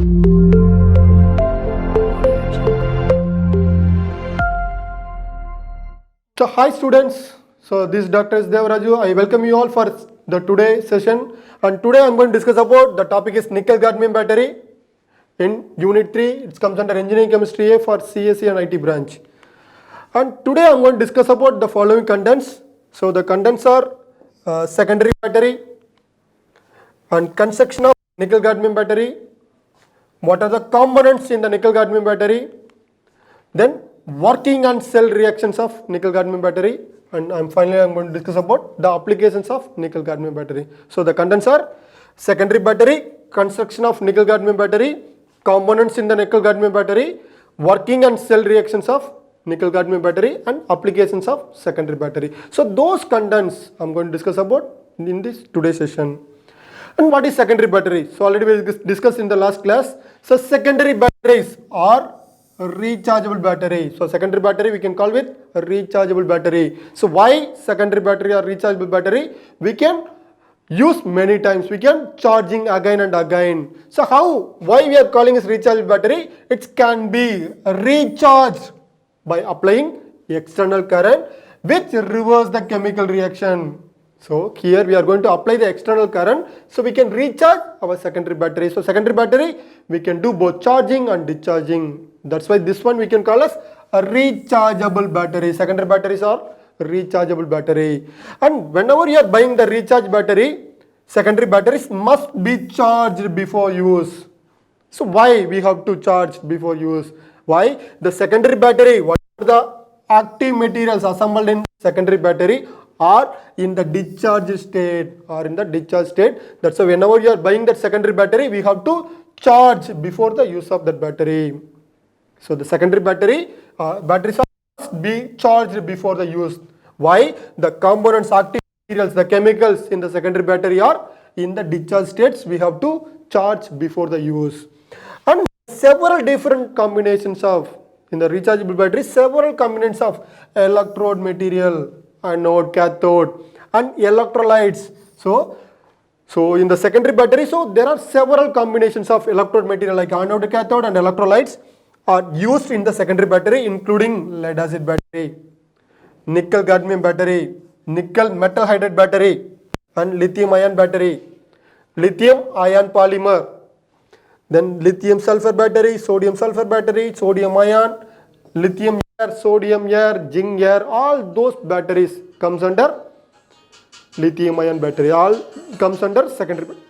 So hi students, so this is Dr. S. Devaraju. I welcome you all for the today session, and today I am going to discuss about the topic is nickel cadmium battery in unit 3. It comes under engineering chemistry A for CSE and IT branch. And today I am going to discuss about the following contents. So the contents are secondary battery and construction of nickel cadmium battery, what are the components in the nickel cadmium battery, then working and cell reactions of nickel cadmium battery, and finally I'm going to discuss about the applications of nickel cadmium battery. So the contents are secondary battery, construction of nickel cadmium battery, components in the nickel cadmium battery, working and cell reactions of nickel cadmium battery, and applications of secondary battery. So those contents I'm going to discuss about in this today's session. And what is secondary battery? So already we discussed in the last class. So secondary batteries are rechargeable battery. So secondary battery we can call with rechargeable battery. So why secondary battery or rechargeable battery? We can use many times. We can charging again and again. So why we are calling it rechargeable battery? It can be recharged by applying external current which reverse the chemical reaction. So here we are going to apply the external current so we can recharge our secondary battery. So secondary battery we can do both charging and discharging. That's why this one we can call as a rechargeable battery. Secondary batteries are rechargeable battery. And whenever you are buying the recharge battery, secondary batteries must be charged before use. So why we have to charge before use? Why? The secondary battery, what are the active materials assembled in secondary battery are in the discharge state That's why whenever you are buying that secondary battery, we have to charge before the use of that battery. So the secondary batteries must be charged before the use. Why? The components, active materials, the chemicals in the secondary battery are in the discharge states. We have to charge before the use. And several different combinations of, in the rechargeable battery, several combinations of electrode material, anode, cathode, and electrolytes. So in the secondary battery, so there are several combinations of electrode material like anode, cathode, and electrolytes are used in the secondary battery, including lead acid battery, nickel cadmium battery, nickel metal hydride battery, and lithium ion battery, lithium ion polymer, then lithium sulfur battery, sodium sulfur battery, sodium ion, lithium air, sodium air, zinc air, all those batteries comes under lithium ion battery, all comes under secondary battery.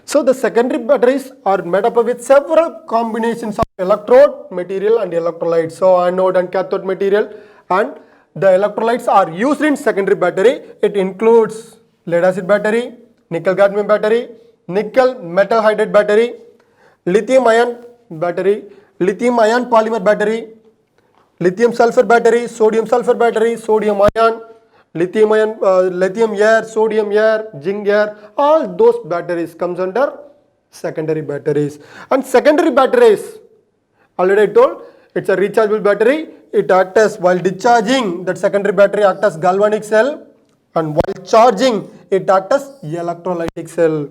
So the secondary batteries are made up with several combinations of electrode material and electrolytes. So anode and cathode material, and the electrolytes are used in secondary battery. It includes lead acid battery, nickel cadmium battery, nickel metal hydride battery, lithium ion battery, lithium ion polymer battery, lithium sulfur battery, sodium sulfur battery, sodium ion, lithium ion, lithium air, sodium air, zinc air, all those batteries comes under secondary batteries. And secondary batteries, already I told, it's a rechargeable battery. It acts as, while discharging, that secondary battery acts as galvanic cell, and while charging, it acts as electrolytic cell.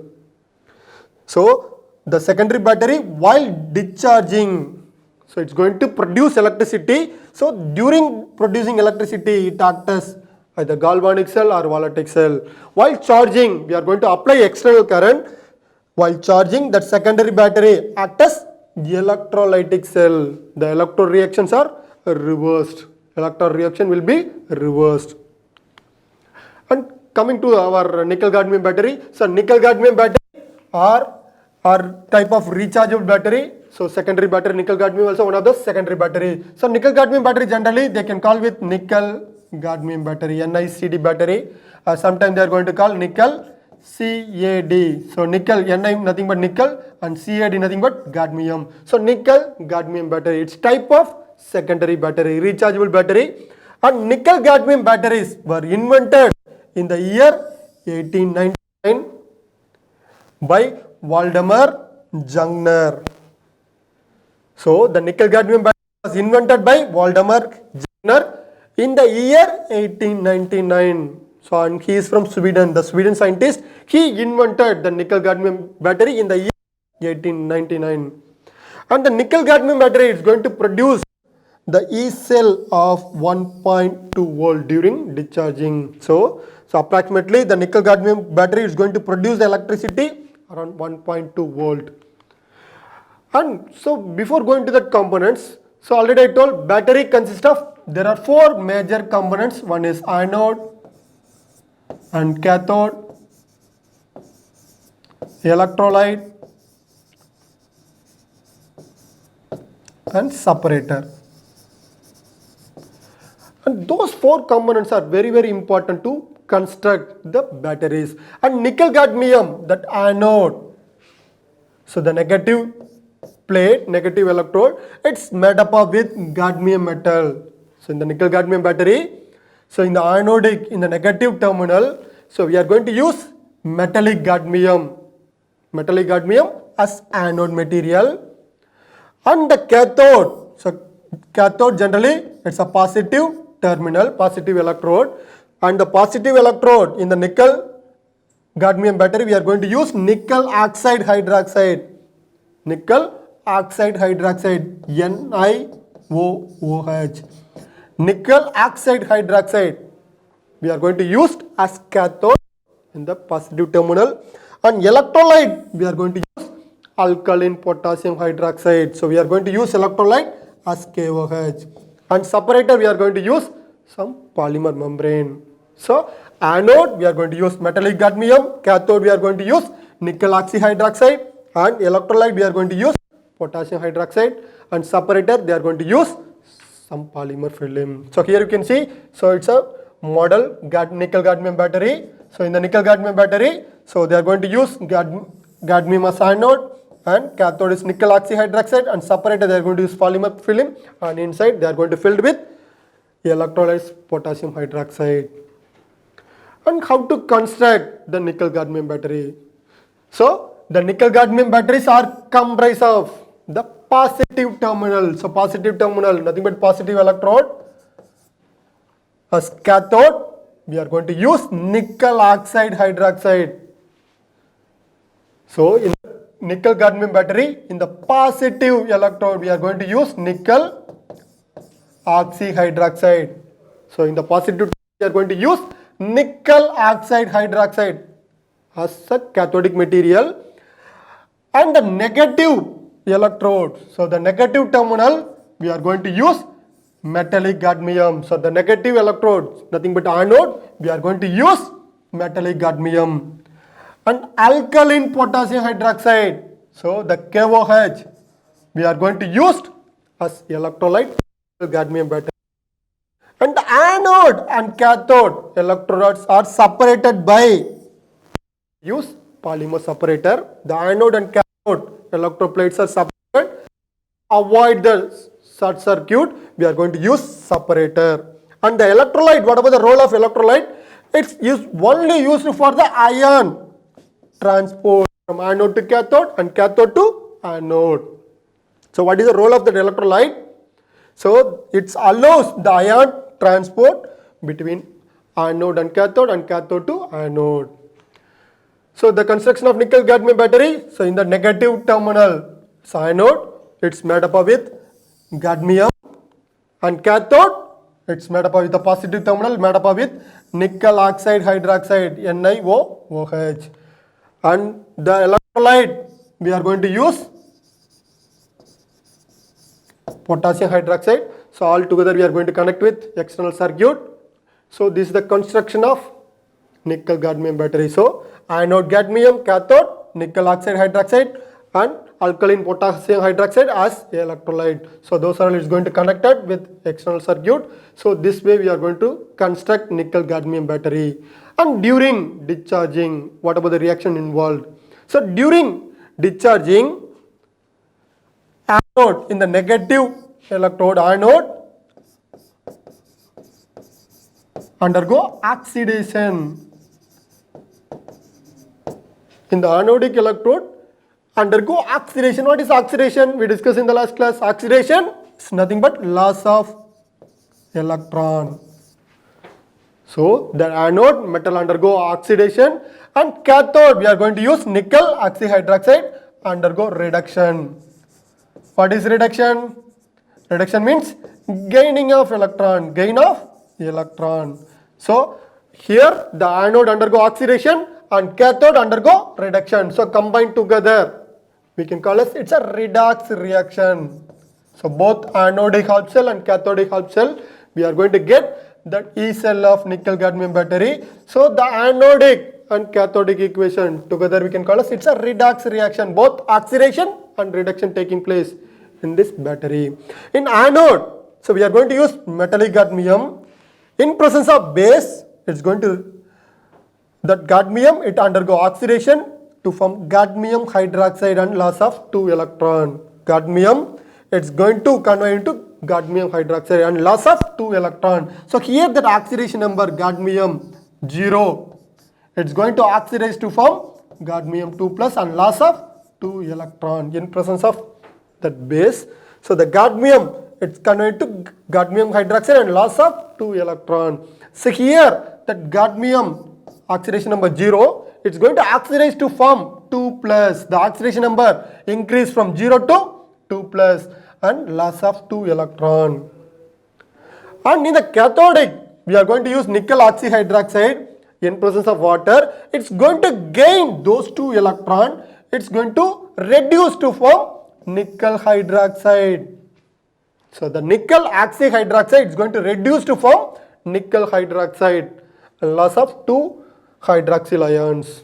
So the secondary battery, while discharging, so it's going to produce electricity. So during producing electricity, it acts as either galvanic cell or voltaic cell. While charging, we are going to apply external current. While charging, that secondary battery acts as electrolytic cell. The electrode reactions are reversed. Electrode reaction will be reversed. And coming to our nickel cadmium battery. So nickel cadmium battery are type of rechargeable battery. So secondary battery, nickel cadmium also one of the secondary battery. So nickel cadmium battery generally they can call with nickel cadmium battery, NiCd battery. Sometimes they are going to call nickel CAD. So nickel, Ni nothing but nickel, and CAD nothing but cadmium. So nickel cadmium battery, it's type of secondary battery, rechargeable battery. And nickel cadmium batteries were invented in the year 1899 by Waldemar Jungner. So the nickel cadmium battery was invented by Waldemar Jungner in the year 1899. So and he is from Sweden. The Sweden scientist, he invented the nickel cadmium battery in the year 1899. And the nickel cadmium battery is going to produce the E cell of 1.2 volt during discharging. So approximately the nickel cadmium battery is going to produce the electricity around 1.2 volt. And so before going to the components, so already I told battery consists of, there are four major components. One is anode and cathode, electrolyte and separator. And those four components are very, very important to construct the batteries. And nickel cadmium, that anode, so the negative plate, negative electrode, it's made up of with cadmium metal. So in the nickel cadmium battery, so in the anodic, in the negative terminal, so we are going to use metallic cadmium as anode material. And the cathode, so cathode generally it's a positive terminal, positive electrode, and the positive electrode in the nickel cadmium battery we are going to use nickel oxide hydroxide, NiOH, nickel oxide hydroxide we are going to use as cathode in the positive terminal. And electrolyte we are going to use alkaline potassium hydroxide, so we are going to use electrolyte as KOH. And separator we are going to use some polymer membrane. So anode we are going to use metallic cadmium, cathode we are going to use nickel oxyhydroxide, and electrolyte we are going to use potassium hydroxide, and separator they are going to use some polymer film. So here you can see, so it's a model nickel cadmium battery. So in the nickel cadmium battery, so they are going to use cadmium as anode, and cathode is nickel oxyhydroxide, and separator they are going to use polymer film, and inside they are going to filled with electrolytes potassium hydroxide. And how to construct the nickel cadmium battery? So the nickel cadmium batteries are comprised of the positive terminal. So positive terminal, nothing but positive electrode. As cathode we are going to use nickel oxide hydroxide. So in nickel cadmium battery, in the positive electrode we are going to use nickel oxyhydroxide. So in the positive we are going to use nickel oxide hydroxide as a cathodic material. And the negative electrode, so the negative terminal we are going to use metallic cadmium. So the negative electrode, nothing but anode, we are going to use metallic cadmium. And alkaline potassium hydroxide, so the KOH we are going to use as electrolyte cadmium battery. And the anode and cathode electrodes are separated by use polymer separator. The anode and cathode electroplates are separated. Avoid the short circuit, we are going to use separator. And the electrolyte, what about the role of electrolyte? It's only used for the ion transport from anode to cathode and cathode to anode. So what is the role of the electrolyte? So it allows the ion transport between anode and cathode to anode. So the construction of nickel cadmium battery, so in the negative terminal, so anode, it's made up of with cadmium, and cathode, it's made up of with the positive terminal, made up of with nickel oxide hydroxide, NiOH. And the electrolyte, we are going to use potassium hydroxide. So all together we are going to connect with external circuit. So this is the construction of nickel cadmium battery. So anode cadmium, cathode nickel oxide hydroxide, and alkaline potassium hydroxide as electrolyte. So those are going to connect it with external circuit. So this way we are going to construct nickel cadmium battery. And during discharging, what about the reaction involved? So during discharging, anode in the negative electrode, anode undergo oxidation. In the anodic electrode undergo oxidation. What is oxidation? We discussed in the last class. Oxidation is nothing but loss of electron. So the anode metal undergo oxidation, and cathode we are going to use nickel oxyhydroxide undergo reduction. What is reduction? Reduction means gaining of electron, gain of electron. So here the anode undergo oxidation and cathode undergo reduction. So combined together, we can call it, it's a redox reaction. So both anodic half cell and cathodic half cell, we are going to get the E cell of nickel cadmium battery. So the anodic and cathodic equation together we can call it, it's a redox reaction. Both oxidation and reduction taking place in this battery. In anode, so we are going to use metallic cadmium. In presence of base, it's going to, that cadmium, it undergo oxidation to form cadmium hydroxide and loss of 2 electron. Cadmium, it's going to convert into cadmium hydroxide and loss of 2 electron. So here that oxidation number cadmium 0, it's going to oxidize to form cadmium 2 plus and loss of 2 electron in presence of that base. So the cadmium, it's converted to cadmium hydroxide and loss of 2 electron. So here that cadmium oxidation number 0, it's going to oxidize to form 2 plus. The oxidation number increase from 0 to 2 plus and loss of 2 electron. And in the cathodic, we are going to use nickel oxyhydroxide in presence of water. It's going to gain those 2 electron. It's going to reduce to form nickel hydroxide. So the nickel oxyhydroxide is going to reduce to form nickel hydroxide, loss of 2 hydroxyl ions.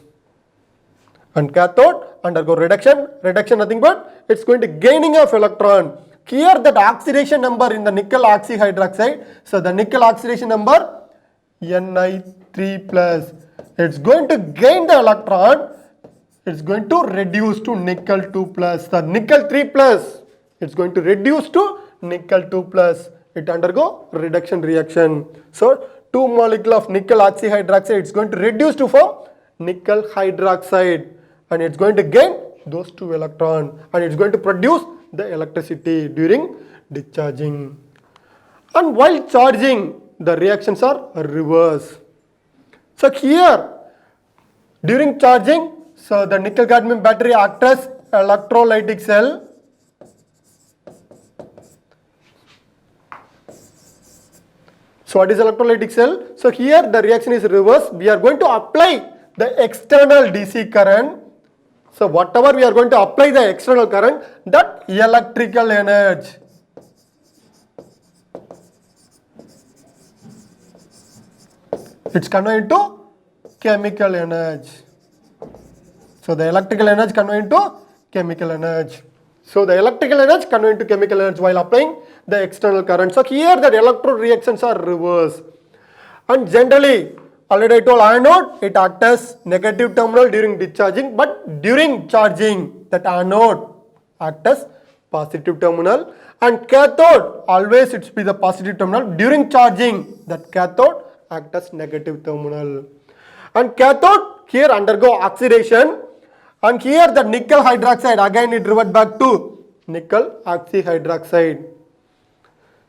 And cathode undergo reduction. Reduction nothing but it's going to gaining of electron. Here that oxidation number in the nickel oxyhydroxide. So the nickel oxidation number Ni3 plus. It's going to gain the electron. It's going to reduce to nickel 2 plus. The nickel 3 plus, it's going to reduce to nickel 2 plus. It undergo reduction reaction. So 2 molecule of nickel oxyhydroxide, it's going to reduce to form nickel hydroxide. And it's going to gain those 2 electron. And it's going to produce the electricity during discharging. And while charging, the reactions are reverse. So here, during charging, so the nickel cadmium battery acts as electrolytic cell. So what is electrolytic cell? So here the reaction is reverse. We are going to apply the external DC current. So whatever we are going to apply the external current, that electrical energy. It's converted into chemical energy. So the electrical energy converted into chemical energy. So the electrical energy converted to chemical energy while applying the external current. So here the electrode reactions are reverse. And generally, already I told anode, it acts as negative terminal during discharging, but during charging, that anode acts as positive terminal. And cathode, always it's be the positive terminal. During charging, that cathode acts as negative terminal. And cathode here undergo oxidation. And here the nickel hydroxide, again it revert back to nickel oxyhydroxide.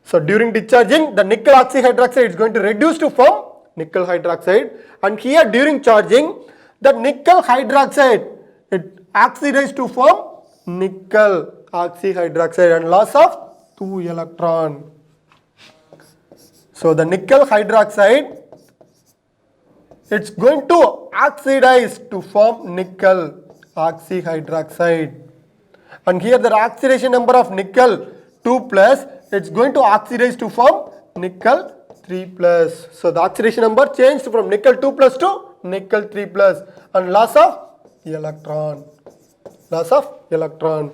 So during discharging, the nickel oxyhydroxide is going to reduce to form nickel hydroxide. And here during charging, the nickel hydroxide, it oxidizes to form nickel oxyhydroxide and loss of 2 electron. So the nickel hydroxide, it's going to oxidize to form nickel oxyhydroxide. And here the oxidation number of nickel 2 plus, it's going to oxidize to form nickel 3 plus. So the oxidation number changed from nickel 2 plus to nickel 3 plus and loss of electron. Loss of electron.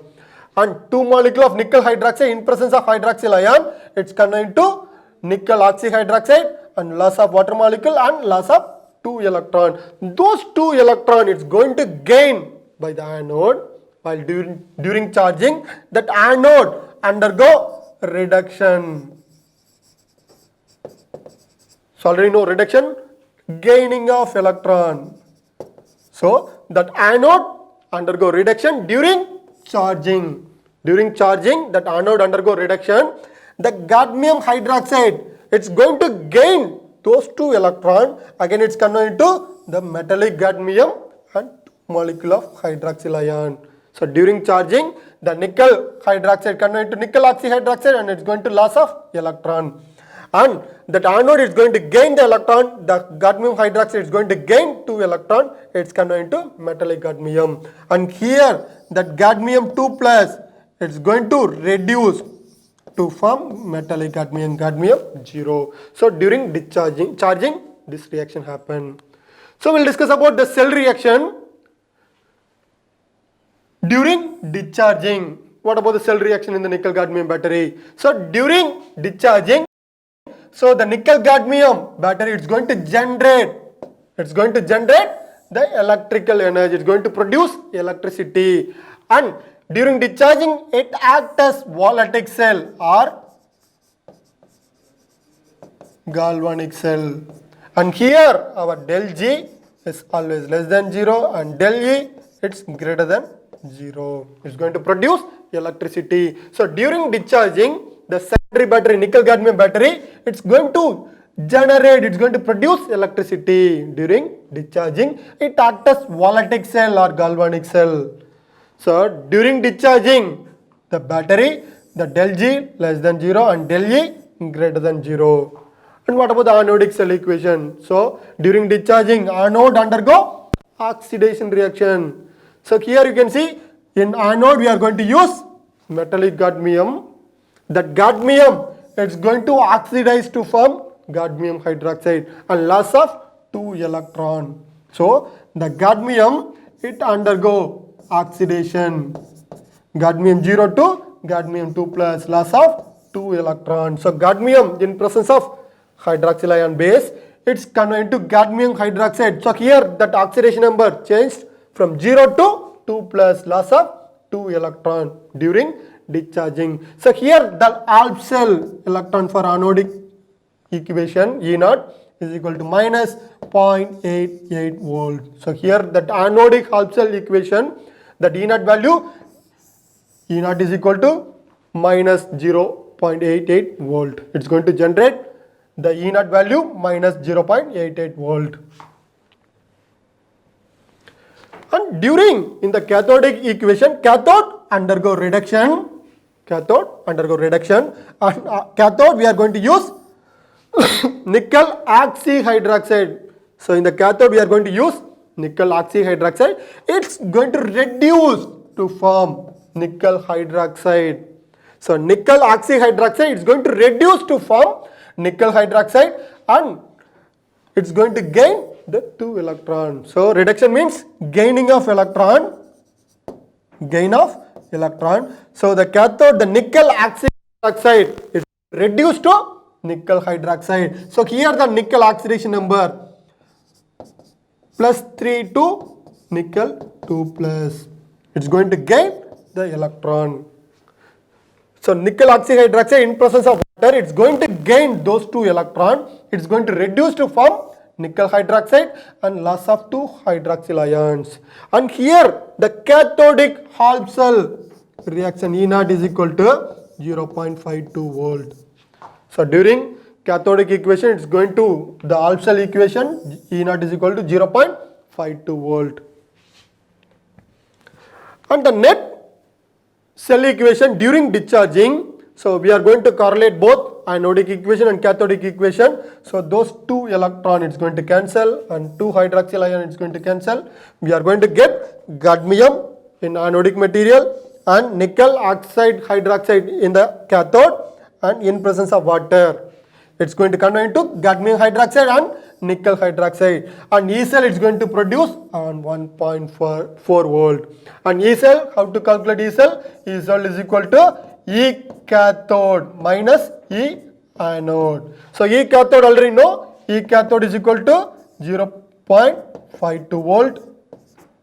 And 2 molecule of nickel hydroxide in presence of hydroxyl ion, it's converted to nickel oxyhydroxide and loss of water molecule and loss of 2 electron. Those 2 electron it's going to gain by the anode while during charging. That anode undergo reduction. So already know reduction, gaining of electron. So that anode undergo reduction during charging. During charging, that anode undergo reduction. The cadmium hydroxide, it's going to gain those 2 electron. Again it's converted to the metallic cadmium and 2 molecule of hydroxyl ion. So during charging, the nickel hydroxide convert into nickel oxyhydroxide and it's going to loss of electron. And that anode is going to gain the electron, the cadmium hydroxide is going to gain 2 electron, it's converted into metallic cadmium. And here that cadmium 2 plus, it's going to reduce to form metallic cadmium, cadmium 0. So during charging, this reaction happen. So we'll discuss about the cell reaction during discharging. What about the cell reaction in the nickel cadmium battery? So during discharging, so the nickel cadmium battery is going to generate the electrical energy, it's going to produce electricity, and during discharging it acts as voltaic cell or galvanic cell. And here our del G is always less than 0 and del E it's greater than 0. It's going to produce electricity. So during discharging, the secondary battery, nickel cadmium battery, it's going to produce electricity. During discharging, it acts as voltaic cell or galvanic cell. So during discharging, the battery, the del G less than 0 and del E greater than 0. And what about the anodic cell equation? So during discharging, anode undergo oxidation reaction. So here you can see in anode we are going to use metallic cadmium. That cadmium it's going to oxidize to form cadmium hydroxide and loss of 2 electron. So the cadmium it undergo oxidation, cadmium 0 to cadmium 2 plus, loss of 2 electrons. So cadmium in presence of hydroxyl ion base, it's converted to cadmium hydroxide. So here that oxidation number changed from 0 to 2 plus, loss of 2 electron during discharging. So here the half cell electron for anodic equation E naught is equal to minus 0.88 volt. So here that anodic half cell equation, that E naught value, E naught is equal to minus 0.88 volt. It's going to generate the E naught value minus 0.88 volt. And during in the cathodic equation, cathode undergo reduction, and cathode we are going to use nickel oxyhydroxide. So in the cathode we are going to use nickel oxyhydroxide. It's going to reduce to form nickel hydroxide. So nickel oxyhydroxide is going to reduce to form nickel hydroxide and it's going to gain the 2 electrons. So reduction means gaining of electron, So the cathode, the nickel oxyhydroxide is reduced to nickel hydroxide. So here the nickel oxidation number plus 3 to nickel 2 plus. It's going to gain the electron. So nickel oxyhydroxide in presence of water, it's going to gain those 2 electrons. It's going to reduce to form nickel hydroxide and loss of 2 hydroxyl ions. And here the cathodic half cell reaction E naught is equal to 0.52 volt. So during cathodic equation, it's going to the half cell equation E naught is equal to 0.52 volt. And the net cell equation during discharging, so we are going to correlate both anodic equation and cathodic equation. So those 2 electron it's going to cancel and 2 hydroxyl ion it's going to cancel. We are going to get cadmium in anodic material and nickel oxide hydroxide in the cathode and in presence of water. It's going to convert into cadmium hydroxide and nickel hydroxide, and E cell is going to produce on 1.4 volt. And E cell, how to calculate E cell? E cell is equal to E cathode minus E anode. So E cathode already know, E cathode is equal to 0.52 volt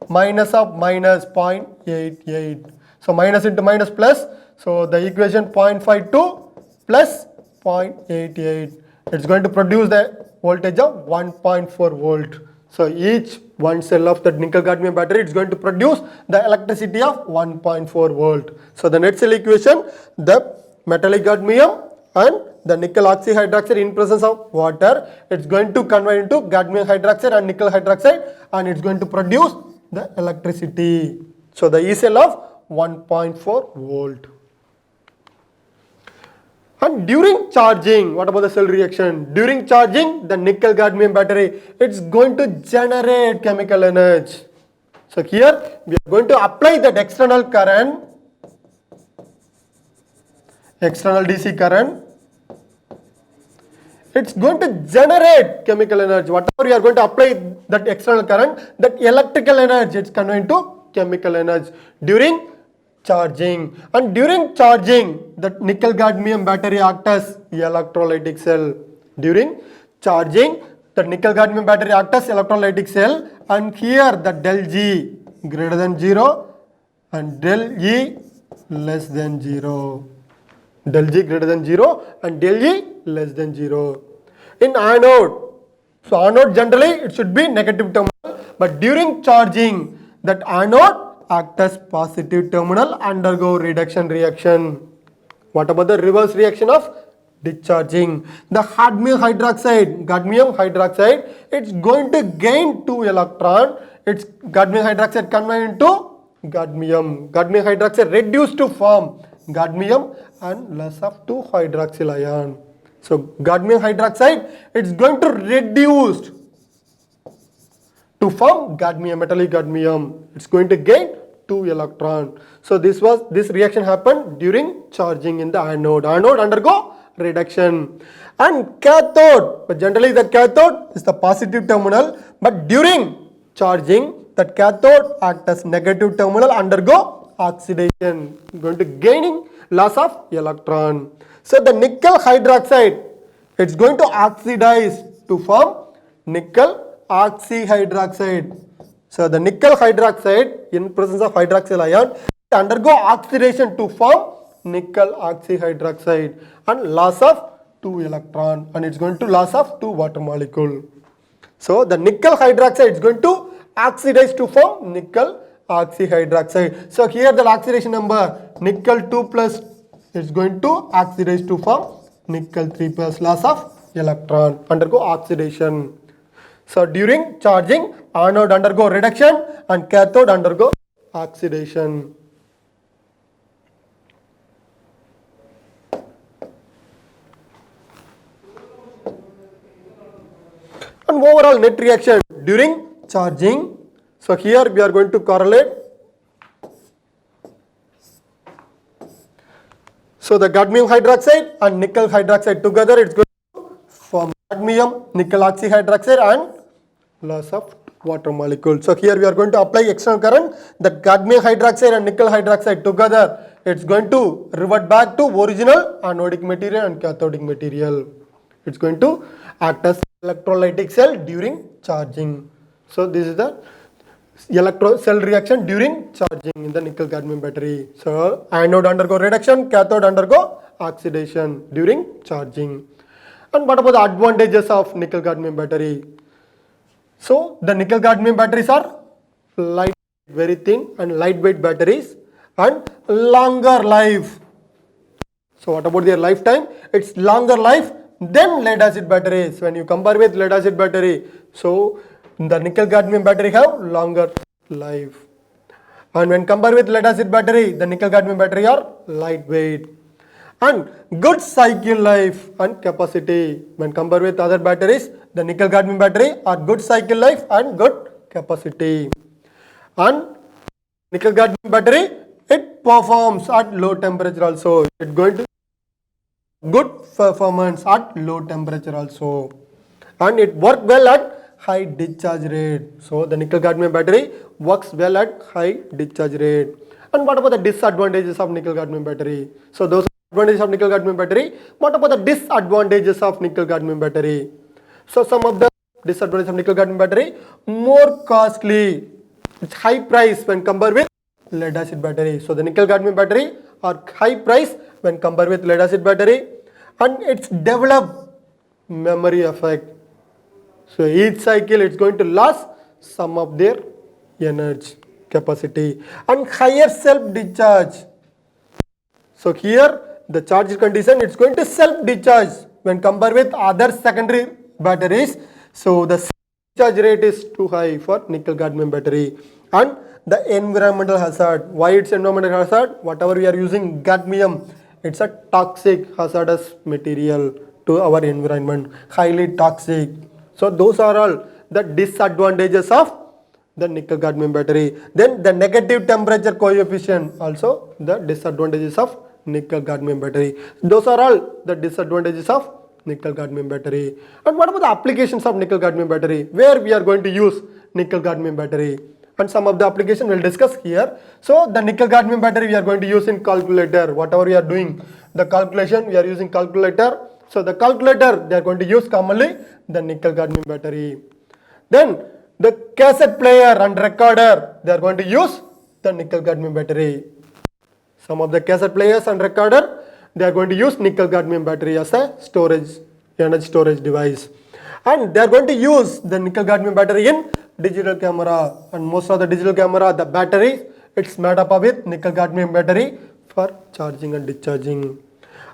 minus of minus 0.88. So minus into minus plus, so the equation 0.52 plus 0.88. It's going to produce the voltage of 1.4 volt. So each one cell of the nickel cadmium battery is going to produce the electricity of 1.4 volt. So the net cell equation, the metallic cadmium and the nickel oxyhydroxide in presence of water, it's going to convert into cadmium hydroxide and nickel hydroxide and it's going to produce the electricity. So the E cell of 1.4 volt. And during charging, what about the cell reaction? During charging, the nickel cadmium battery, it's going to generate chemical energy. So here we are going to apply that external current, external DC current. It's going to generate chemical energy. Whatever you are going to apply that external current, that electrical energy, it's converted to chemical energy during charging. And during charging, that nickel cadmium battery acts as electrolytic cell. During charging, the nickel cadmium battery acts as electrolytic cell, and here the del G greater than 0 and del E less than 0. Del G greater than 0 and del E less than 0. In anode, so anode generally it should be negative terminal, but during charging, that anode acts as positive terminal, undergo reduction reaction. What about the reverse reaction of discharging? The cadmium hydroxide, it's going to gain 2 electron. It's cadmium hydroxide converted into cadmium. Cadmium hydroxide reduced to form cadmium and less of 2 hydroxyl ion. So cadmium hydroxide, it's going to reduce to form cadmium, metallic cadmium. It's going to gain 2 electron. So this reaction happened during charging in the anode. Anode undergo reduction. And cathode, but generally the cathode is the positive terminal, but during charging, that cathode acts as negative terminal, undergo oxidation, going to gaining loss of electron. So the nickel hydroxide, it's going to oxidize to form nickel oxyhydroxide. So the nickel hydroxide in presence of hydroxyl ion undergo oxidation to form nickel oxyhydroxide and loss of 2 electron, and it's going to loss of 2 water molecule. So the nickel hydroxide is going to oxidize to form nickel oxyhydroxide. So here the oxidation number nickel 2 plus is going to oxidize to form nickel 3 plus, loss of electron, undergo oxidation. So during charging, anode undergo reduction and cathode undergo oxidation. And overall net reaction during charging. So here we are going to correlate. So the cadmium hydroxide and nickel hydroxide together, it's going to form cadmium nickel oxyhydroxide and loss of water molecule. So here we are going to apply external current. The cadmium hydroxide and nickel hydroxide together, it's going to revert back to original anodic material and cathodic material. It's going to act as electrolytic cell during charging. So this is the cell reaction during charging in the nickel cadmium battery. So anode undergo reduction, cathode undergo oxidation during charging. And what about the advantages of nickel cadmium battery? So the nickel cadmium batteries are light, very thin and lightweight batteries and longer life. So what about their lifetime? It's longer life than lead acid batteries. When you compare with lead acid battery, so the nickel cadmium battery have longer life. And when compared with lead acid battery, the nickel cadmium battery are lightweight. And good cycle life and capacity. When compared with other batteries, the nickel cadmium battery are good cycle life and good capacity. And nickel cadmium battery, it performs at low temperature also. It's going to good performance at low temperature also. And it works well at high discharge rate. So the nickel cadmium battery works well at high discharge rate. And what about the disadvantages of nickel cadmium battery? So those advantages of nickel cadmium battery. What about the disadvantages of nickel cadmium battery? So some of the disadvantages of nickel cadmium battery: more costly, it's high price when compared with lead acid battery. So the nickel cadmium battery are high price when compared with lead acid battery, and it's developed memory effect. So each cycle it's going to lose some of their energy capacity, and higher self discharge. So here the charge condition, it's going to self discharge when compared with other secondary batteries. So the discharge rate is too high for nickel cadmium battery, and the environmental hazard. Why it's environmental hazard? Whatever we are using cadmium, it's a toxic hazardous material to our environment, highly toxic. So those are all the disadvantages of the nickel cadmium battery. Then the negative temperature coefficient, also the disadvantages of nickel cadmium battery. Those are all the disadvantages of nickel cadmium battery. And what about the applications of nickel cadmium battery? Where we are going to use nickel cadmium battery? And some of the application we'll discuss here. So the nickel cadmium battery we are going to use in calculator. Whatever we are doing, the calculation we are using calculator. So the calculator they are going to use commonly the nickel cadmium battery. Then the cassette player and recorder they are going to use the nickel cadmium battery. Some of the cassette players and recorder they are going to use nickel cadmium battery as a energy storage device. And they are going to use the nickel cadmium battery in digital camera, and most of the digital camera the battery it's made up of with nickel cadmium battery for charging and discharging.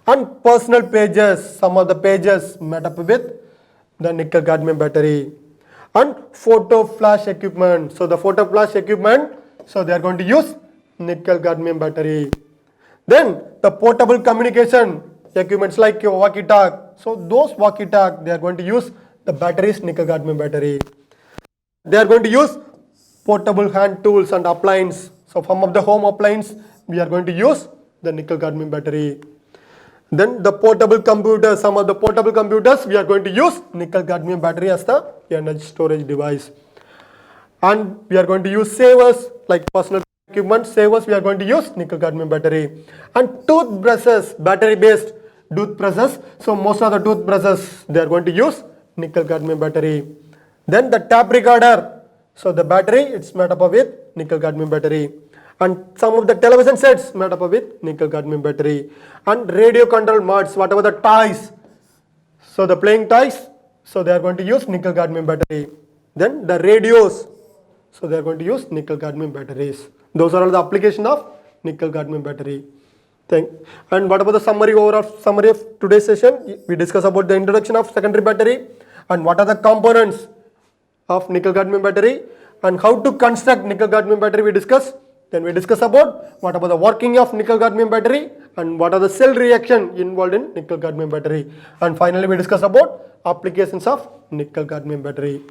And personal pages, some of the pages made up with the nickel cadmium battery. And photo flash equipment, so the photo flash equipment, so they are going to use nickel cadmium battery. Then the portable communication equipments like your walkie-talk, so those walkie-talk they are going to use the batteries nickel cadmium battery. They are going to use portable hand tools and appliance, so some of the home appliance we are going to use the nickel cadmium battery. Then the portable computers, some of the portable computers we are going to use nickel cadmium battery as the energy storage device. And we are going to use savers like personal equipment savers we are going to use nickel cadmium battery. And toothbrushes, battery based toothbrushes, so most of the toothbrushes they are going to use nickel cadmium battery. Then the tape recorder, so the battery it's made up of with nickel cadmium battery. And some of the television sets made up of with nickel cadmium battery. And radio control mods, whatever the toys, so the playing toys, so they are going to use nickel cadmium battery. Then the radios, so they are going to use nickel cadmium batteries. Those are all the application of nickel cadmium battery. And what about the overall summary of today's session? We discuss about the introduction of secondary battery and what are the components of nickel cadmium battery and how to construct nickel cadmium battery we discuss. Then we discuss about what about the working of nickel cadmium battery and what are the cell reaction involved in nickel cadmium battery. And finally we discuss about applications of nickel cadmium battery.